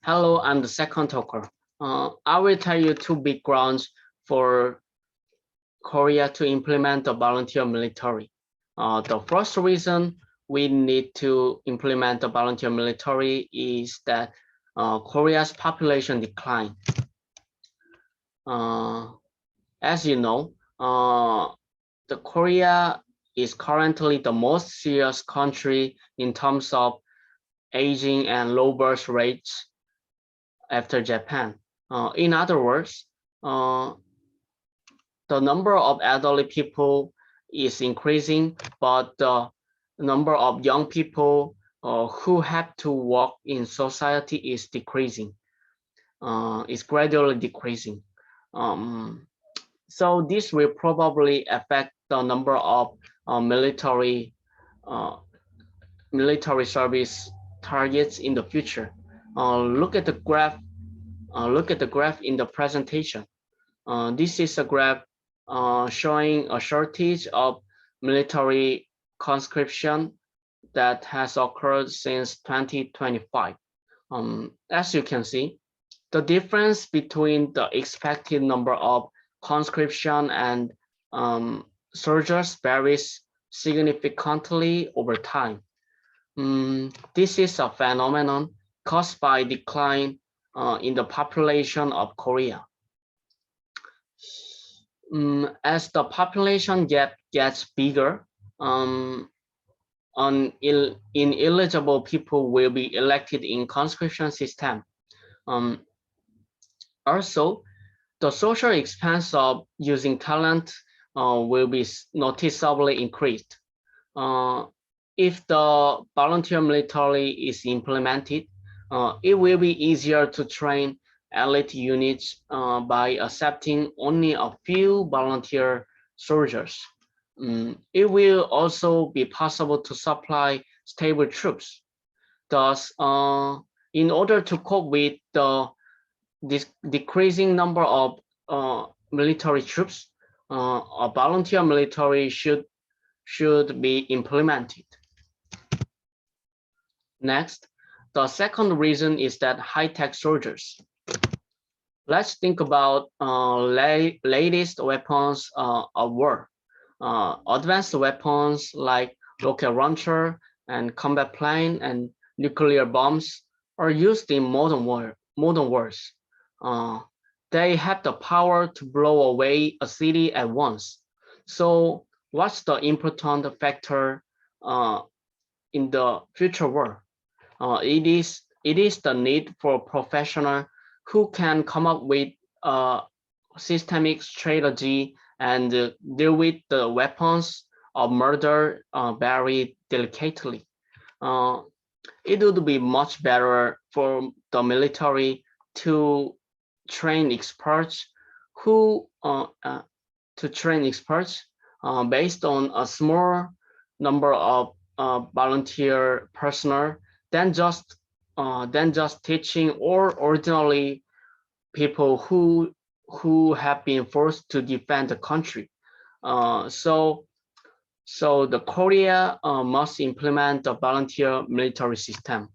Hello, I'm the second talker. I will tell you two big grounds for Korea to implement the volunteer military. The first reason we need to implement the volunteer military is that Korea's population decline. As you know, the Korea is currently the most serious country in terms of aging and low birth rates after Japan. In other words, the number of elderly people is increasing, but the number of young people who have to work in society is decreasing. It's gradually decreasing. So this will probably affect the number of military service targets in the future. Look at the graph. Look at the graph in the presentation. This is a graph showing a shortage of military conscription that has occurred since 2025. As you can see, the difference between the expected number of conscription and soldiers varies significantly over time. This is a phenomenon caused by decline in the population of Korea. As the population gap gets bigger, ineligible people will be elected in conscription system. Also, the social expense of using talent will be noticeably increased. If the volunteer military is implemented, it will be easier to train elite units by accepting only a few volunteer soldiers. It will also be possible to supply stable troops. Thus, in order to cope with this decreasing number of military troops, a volunteer military should be implemented. Next, the second reason is that high-tech soldiers. Let's think about latest weapons of war. Advanced weapons like rocket launcher and combat plane and nuclear bombs are used in modern wars. They have the power to blow away a city at once. So what's the important factor in the future war? It is the need for professionals who can come up with a systemic strategy and deal with the weapons of murder very delicately. It would be much better for the military to train experts based on a small number of volunteer personnel than just teaching or ordinarily people who have been forced to defend the country. So the Korea must implement the volunteer military system.